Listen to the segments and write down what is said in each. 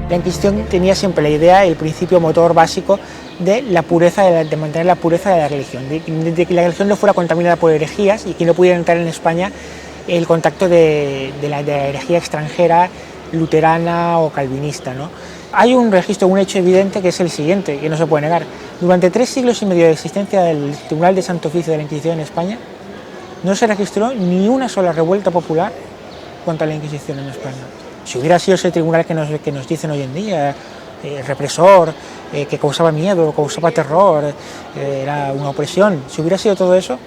La Inquisición tenía siempre la idea, el principio motor básico de la pureza, de mantener la pureza de la religión, de que la religión no fuera contaminada por herejías y que no pudiera entrar en España el contacto de la herejía extranjera, luterana o calvinista, ¿no? Hay un registro, un hecho evidente que es el siguiente, que no se puede negar. Durante 3 siglos y medio de existencia del Tribunal de Santo Oficio de la Inquisición en España, no se registró ni una sola revuelta popular contra la Inquisición en España. Si hubiera sido ese tribunal que nos dicen hoy en día, represor, que causaba miedo, causaba terror, era una opresión, si hubiera sido todo eso,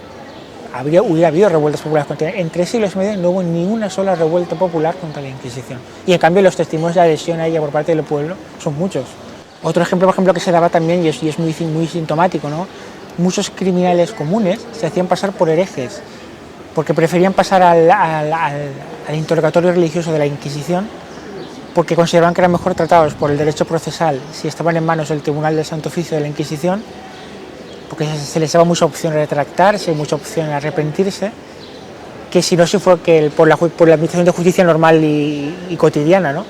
hubiera habido revueltas populares contra ella. En 3 siglos y medio no hubo ni una sola revuelta popular contra la Inquisición. Y en cambio los testimonios de adhesión a ella por parte del pueblo son muchos. Otro ejemplo, por ejemplo, que se daba también, y es muy sintomático, ¿no? Muchos criminales comunes se hacían pasar por herejes, porque preferían pasar al interrogatorio religioso de la Inquisición, porque consideraban que eran mejor tratados por el derecho procesal si estaban en manos del Tribunal del Santo Oficio de la Inquisición, porque se les daba mucha opción a retractarse, mucha opción a arrepentirse, que si no se fue por la administración de justicia normal y cotidiana, ¿no?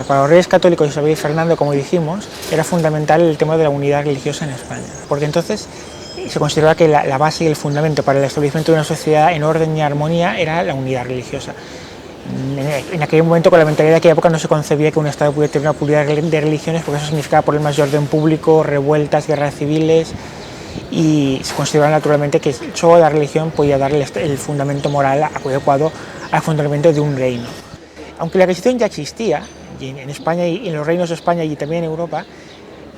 Para los reyes católicos Isabel y Fernando, como dijimos, era fundamental el tema de la unidad religiosa en España, porque entonces se consideraba que la base y el fundamento para el establecimiento de una sociedad en orden y armonía era la unidad religiosa. En aquel momento, con la mentalidad de aquella época, no se concebía que un Estado pudiera tener una pluralidad de religiones, porque eso significaba problemas de orden público, revueltas, guerras civiles, y se consideraba naturalmente que solo la religión podía darle el fundamento moral adecuado al funcionamiento de un reino. Aunque la Inquisición ya existía en España y en los reinos de España y también en Europa,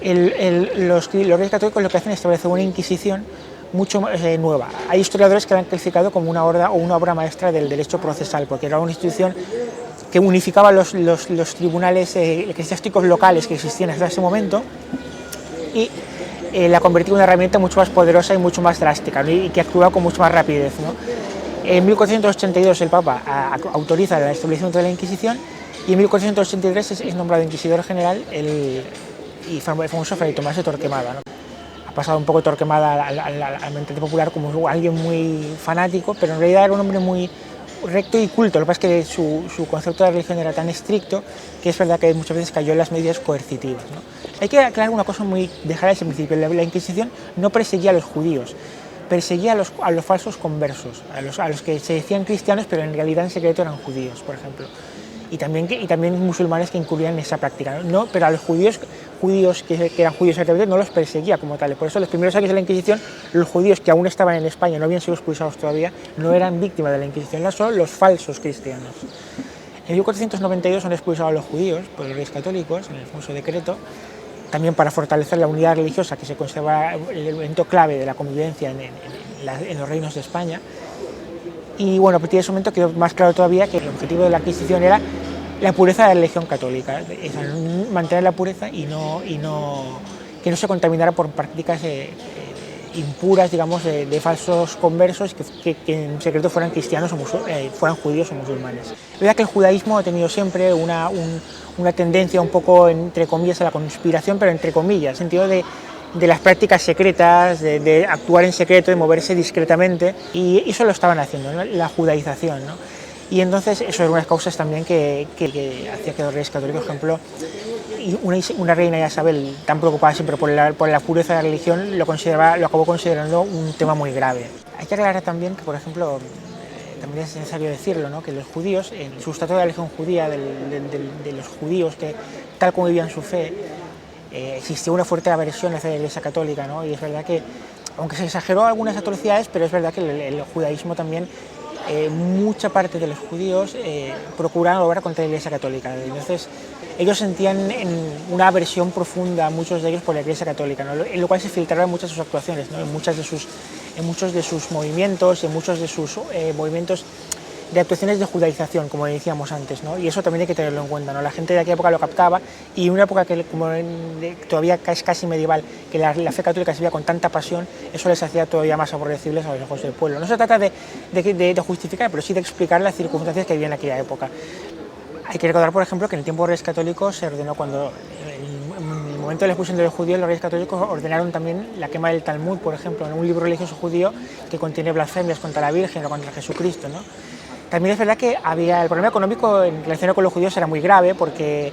los reyes católicos lo que hacen es establecer una Inquisición mucho nueva. Hay historiadores que la han calificado como una obra maestra del derecho procesal, porque era una institución que unificaba los tribunales eclesiásticos locales que existían hasta ese momento y la convertía en una herramienta mucho más poderosa y mucho más drástica, ¿no? Y que actuaba con mucho más rapidez, ¿no? En 1482 el Papa autoriza el establecimiento de la Inquisición y en 1483 es nombrado inquisidor general el famoso Fray Tomás de Torquemada, ¿no? Ha pasado un poco Torquemada al mente popular como alguien muy fanático, pero en realidad era un hombre muy recto y culto. Lo que pasa es que su concepto de religión era tan estricto que es verdad que muchas veces cayó en las medidas coercitivas, ¿no? Hay que aclarar una cosa muy dejada desde el principio. La Inquisición no perseguía a los judíos, perseguía a los falsos conversos, a los que se decían cristianos pero en realidad en secreto eran judíos, por ejemplo. Y también musulmanes que incurrían en esa práctica, ¿no? Pero a los judíos que eran judíos exactamente no los perseguía como tales. Por eso, los primeros años de la Inquisición, los judíos que aún estaban en España, no habían sido expulsados todavía, no eran víctimas de la Inquisición, eran solo los falsos cristianos. En 1492 son expulsados los judíos por los reyes católicos, en el famoso decreto, también para fortalecer la unidad religiosa, que se conserva el elemento clave de la convivencia en los reinos de España. Y bueno, a partir de ese momento quedó más claro todavía que el objetivo de la Inquisición era la pureza de la religión católica, mantener la pureza y que no se contaminara por prácticas impuras, digamos, de falsos conversos que en secreto fueran cristianos o fueran judíos o musulmanes. Es verdad que el judaísmo ha tenido siempre una tendencia un poco, entre comillas, a la conspiración, pero entre comillas, en el sentido de las prácticas secretas, de actuar en secreto, de moverse discretamente, y eso lo estaban haciendo, ¿no? La judaización, ¿no? Y entonces eso era una de las causas también que hacía que los reyes católicos, por ejemplo, y una reina Isabel tan preocupada siempre por la pureza de la religión, lo acabó considerando un tema muy grave. Hay que aclarar también que, por ejemplo, también es necesario decirlo, ¿no? Que los judíos, en el sustrato de la religión judía, de los judíos, que tal como vivían su fe, existió una fuerte aversión hacia la Iglesia Católica, ¿no? Y es verdad que, aunque se exageró algunas atrocidades, pero es verdad que el judaísmo también, mucha parte de los judíos procuraban obrar contra la Iglesia Católica. Entonces, ellos sentían una aversión profunda, muchos de ellos, por la Iglesia Católica, ¿no? En lo cual se filtraron en muchas de sus actuaciones, ¿no? en muchos de sus movimientos, en muchos de sus movimientos de actuaciones de judaización, como decíamos antes, ¿no? Y eso también hay que tenerlo en cuenta, ¿no? La gente de aquella época lo captaba, y en una época que todavía es casi medieval, que la fe católica se veía con tanta pasión, eso les hacía todavía más aborrecibles a los ojos del pueblo. No se trata de justificar, pero sí de explicar las circunstancias que había en aquella época. Hay que recordar, por ejemplo, que en el tiempo de los reyes católicos se ordenó, cuando en el momento de la expulsión de los judíos, los reyes católicos ordenaron también la quema del Talmud, por ejemplo, en un libro religioso judío que contiene blasfemias contra la Virgen o contra Jesucristo, ¿no? También es verdad que el problema económico en relación con los judíos era muy grave, porque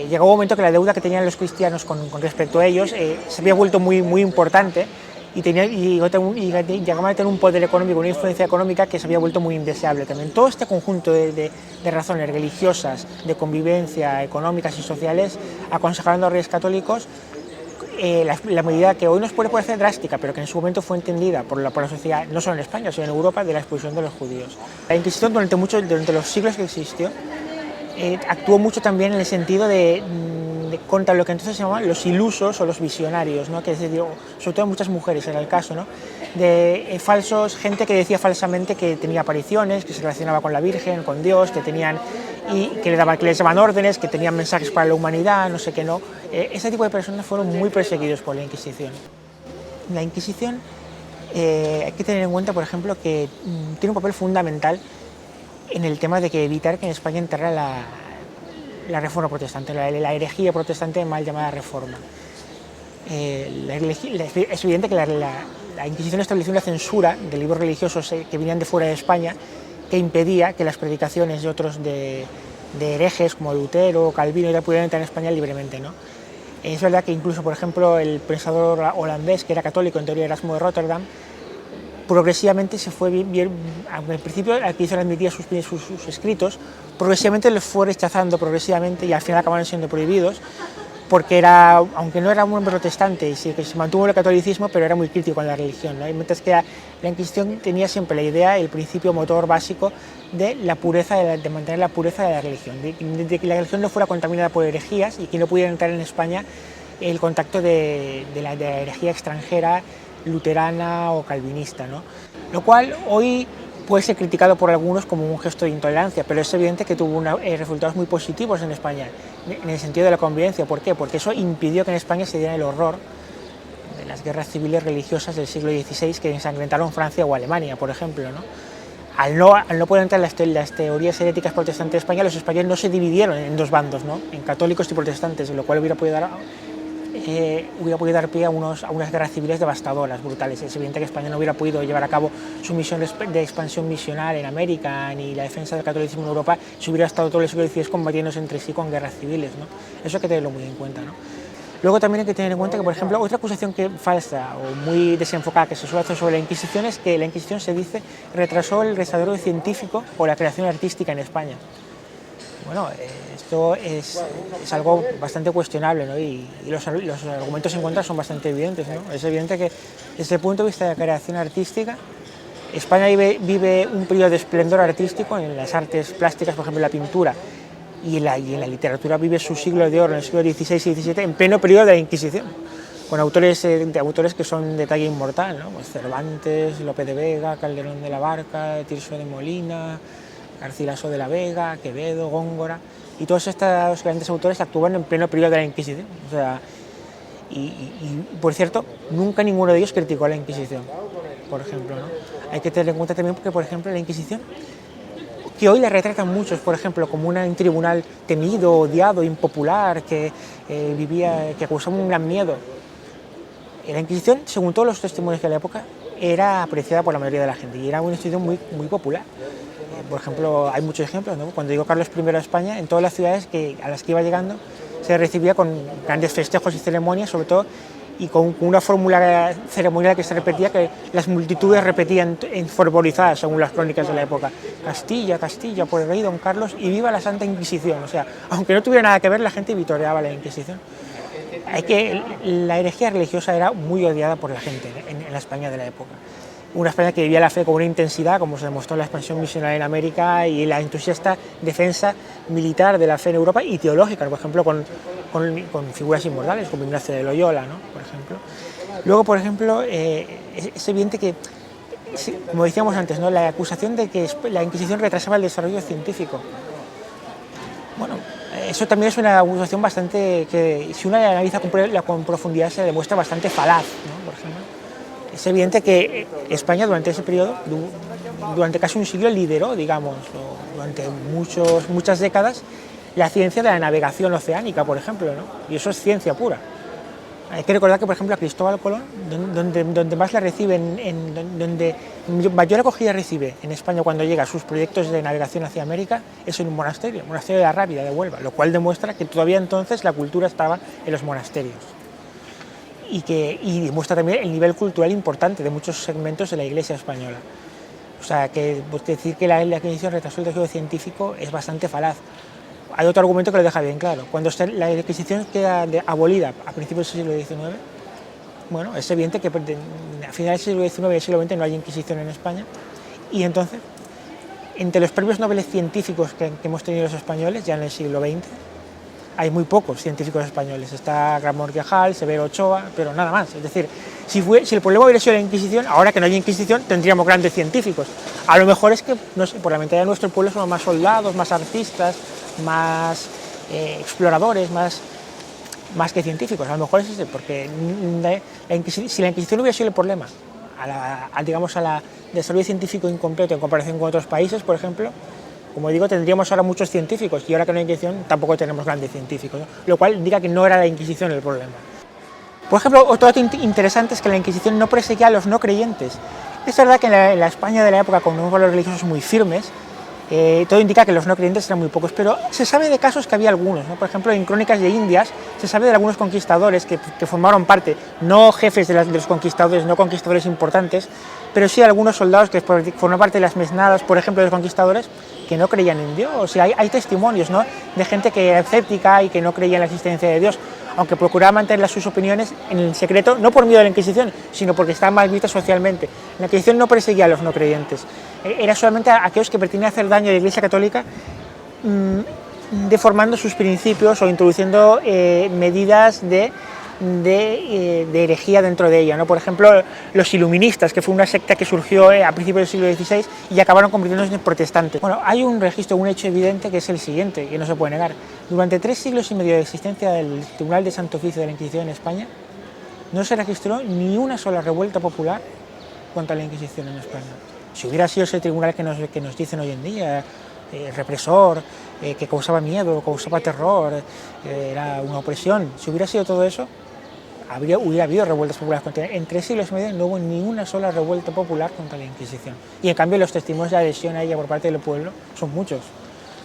llegó un momento que la deuda que tenían los cristianos con respecto a ellos se había vuelto muy importante y llegaban a tener un poder económico, una influencia económica que se había vuelto muy indeseable también. Todo este conjunto de razones religiosas, de convivencia, económicas y sociales, aconsejaron a los reyes católicos la medida que hoy nos puede parecer drástica, pero que en su momento fue entendida por la sociedad, no solo en España, sino en Europa, de la expulsión de los judíos. La Inquisición durante los siglos que existió actuó mucho también en el sentido de contra lo que entonces se llamaban los ilusos o los visionarios, ¿no? Que es decir, sobre todo muchas mujeres era el caso, ¿no? De gente que decía falsamente que tenía apariciones, que se relacionaba con la Virgen, con Dios, que les daban órdenes, que tenían mensajes para la humanidad, no sé qué no. Ese tipo de personas fueron muy perseguidos por la Inquisición. La Inquisición hay que tener en cuenta, por ejemplo, que tiene un papel fundamental en el tema de evitar que en España entrara la reforma protestante, la herejía protestante mal llamada reforma. Es evidente que la Inquisición estableció una censura de libros religiosos que venían de fuera de España que impedía que las predicaciones de otros de herejes como Lutero o Calvino ya pudieran entrar en España libremente, ¿no? Es verdad que incluso, por ejemplo, el pensador holandés, que era católico, en teoría Erasmo de Rotterdam, progresivamente se fue al principio la Inquisición admitía sus escritos, progresivamente los fue rechazando progresivamente y al final acabaron siendo prohibidos, porque aunque no era un hombre protestante y que se mantuvo en el catolicismo, pero era muy crítico con la religión, ¿no? Mientras que la Inquisición tenía siempre la idea, el principio motor básico de mantener la pureza de la religión, de que la religión no fuera contaminada por herejías y que no pudiera entrar en España el contacto de la herejía extranjera, luterana o calvinista, ¿no? Lo cual hoy puede ser criticado por algunos como un gesto de intolerancia, pero es evidente que tuvo resultados muy positivos en España, en el sentido de la convivencia. ¿Por qué? Porque eso impidió que en España se diera el horror de las guerras civiles religiosas del siglo XVI que ensangrentaron Francia o Alemania, por ejemplo, ¿no? Al no poder entrar las teorías heréticas protestantes de España, los españoles no se dividieron en dos bandos, ¿no? En católicos y protestantes, lo cual hubiera podido dar pie a unas guerras civiles devastadoras, brutales. Es evidente que España no hubiera podido llevar a cabo su misión de expansión misional en América ni la defensa del catolicismo en Europa si hubiera estado todo el siglo XVI combatiéndose entre sí con guerras civiles, ¿no? Eso hay que tenerlo muy en cuenta, ¿no? Luego también hay que tener en cuenta que, por ejemplo, otra acusación falsa o muy desenfocada que se suele hacer sobre la Inquisición es que la Inquisición, se dice, retrasó el desarrollo científico o la creación artística en España. Bueno, esto es algo bastante cuestionable, ¿no? Y los argumentos en contra son bastante evidentes, ¿no? Es evidente que desde el punto de vista de la creación artística, España vive un periodo de esplendor artístico en las artes plásticas, por ejemplo la pintura, y en la literatura vive su siglo de oro en el siglo XVI y XVII, en pleno periodo de la Inquisición, con autores que son de talla inmortal, ¿no? Pues Cervantes, Lope de Vega, Calderón de la Barca, Tirso de Molina, Garcilaso de la Vega, Quevedo, Góngora, y todos estos grandes autores actúan en pleno periodo de la Inquisición. O sea, y por cierto, nunca ninguno de ellos criticó a la Inquisición, por ejemplo, ¿no? Hay que tener en cuenta también que, por ejemplo, la Inquisición, que hoy la retratan muchos, por ejemplo, como un tribunal temido, odiado, impopular, que causaba un gran miedo. La Inquisición, según todos los testimonios de la época, era apreciada por la mayoría de la gente y era una institución muy popular. Por ejemplo, hay muchos ejemplos, ¿no? Cuando llegó Carlos I a España, en todas las ciudades a las que iba llegando, se recibía con grandes festejos y ceremonias, sobre todo, y con una fórmula ceremonial que se repetía, que las multitudes repetían fervorizadas, según las crónicas de la época: Castilla, Castilla, por el rey Don Carlos, y viva la Santa Inquisición. O sea, aunque no tuviera nada que ver, la gente vitoreaba la Inquisición. La herejía religiosa era muy odiada por la gente en la España de la época. Una España que vivía la fe con una intensidad, como se demostró en la expansión misional en América, y la entusiasta defensa militar de la fe en Europa y teológica, por ejemplo, con figuras inmortales, como Ignacio de Loyola, ¿no? Por ejemplo. Luego, por ejemplo, es evidente que, como decíamos antes, ¿no? La acusación de que la Inquisición retrasaba el desarrollo científico. Bueno, eso también es una acusación bastante que, si uno la analiza con profundidad, se demuestra bastante falaz, ¿no? Por ejemplo. Es evidente que España durante ese periodo, durante casi un siglo, lideró, digamos, durante muchas décadas, la ciencia de la navegación oceánica, por ejemplo, ¿no? Y eso es ciencia pura. Hay que recordar que, por ejemplo, a Cristóbal Colón, donde más la reciben, donde mayor acogida recibe en España cuando llega a sus proyectos de navegación hacia América, es en un monasterio, el monasterio de la Rábida, de Huelva, lo cual demuestra que todavía entonces la cultura estaba en los monasterios. Y demuestra también el nivel cultural importante de muchos segmentos de la Iglesia española. O sea, que decir que la Inquisición retrasó el desarrollo científico es bastante falaz. Hay otro argumento que lo deja bien claro. Cuando la Inquisición queda abolida a principios del siglo XIX, bueno, es evidente que a finales del siglo XIX y del siglo XX no hay Inquisición en España, y entonces, entre los premios Nobel científicos que hemos tenido los españoles, ya en el siglo XX, hay muy pocos científicos españoles. Está Ramón y Cajal, Severo Ochoa, pero nada más. Es decir, si el problema hubiera sido la Inquisición, ahora que no hay Inquisición, tendríamos grandes científicos. A lo mejor es que, no sé, por la mentalidad de nuestro pueblo somos más soldados, más artistas, más exploradores, más que científicos. A lo mejor es ese, porque si la Inquisición hubiera sido el problema, digamos, a la desarrollo científico incompleto en comparación con otros países, por ejemplo, como digo, tendríamos ahora muchos científicos, y ahora que no hay Inquisición tampoco tenemos grandes científicos, ¿no? Lo cual indica que no era la Inquisición el problema. Por ejemplo, otro dato interesante es que la Inquisición no perseguía a los no creyentes. Es verdad que en la España de la época, con unos valores religiosos muy firmes, todo indica que los no creyentes eran muy pocos, pero se sabe de casos que había algunos, ¿no? Por ejemplo, en Crónicas de Indias se sabe de algunos conquistadores que formaron parte, no jefes de los conquistadores, no conquistadores importantes, pero sí algunos soldados que formaron parte de las mesnadas, por ejemplo, de los conquistadores, que no creían en Dios. O sea, hay testimonios, ¿no?, de gente que era escéptica y que no creía en la existencia de Dios, aunque procuraba mantener sus opiniones en el secreto, no por miedo a la Inquisición, sino porque estaban mal vistas socialmente. La Inquisición no perseguía a los no creyentes, era solamente a aquellos que pretendían hacer daño a la Iglesia Católica, deformando sus principios o introduciendo medidas de herejía dentro de ella, ¿no? Por ejemplo, los iluministas, que fue una secta que surgió a principios del siglo XVI y acabaron convirtiéndose en protestantes. Bueno, hay un registro, un hecho evidente, que es el siguiente, que no se puede negar. Durante 3 siglos y medio de existencia del Tribunal de Santo Oficio de la Inquisición en España, no se registró ni una sola revuelta popular contra la Inquisición en España. Si hubiera sido ese tribunal que nos dicen hoy en día, represor, que causaba miedo, causaba terror, era una opresión, si hubiera sido todo eso, hubiera habido revueltas populares contra ella. En 3 siglos y medio no hubo ni una sola revuelta popular contra la Inquisición. Y en cambio los testimonios de adhesión a ella por parte del pueblo son muchos.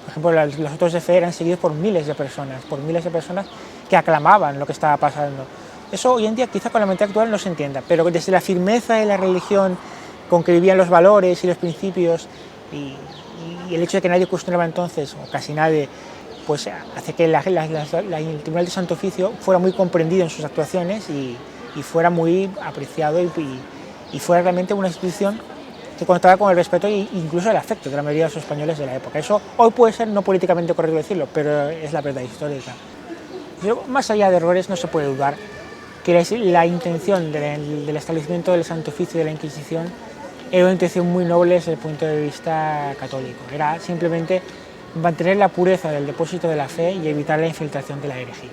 Por ejemplo, los autos de fe eran seguidos por miles de personas que aclamaban lo que estaba pasando. Eso hoy en día quizá con la mentalidad actual no se entienda, pero desde la firmeza de la religión con que vivían los valores y los principios, y el hecho de que nadie cuestionaba entonces, o casi nadie, pues hace que el Tribunal de Santo Oficio fuera muy comprendido en sus actuaciones y fuera muy apreciado y fuera realmente una institución que contaba con el respeto e incluso el afecto de la mayoría de los españoles de la época. Eso hoy puede ser no políticamente correcto decirlo, pero es la verdad histórica. Pero más allá de errores, no se puede dudar que la intención del establecimiento del Santo Oficio de la Inquisición era una intención muy noble desde el punto de vista católico. Era simplemente mantener la pureza del depósito de la fe y evitar la infiltración de la herejía.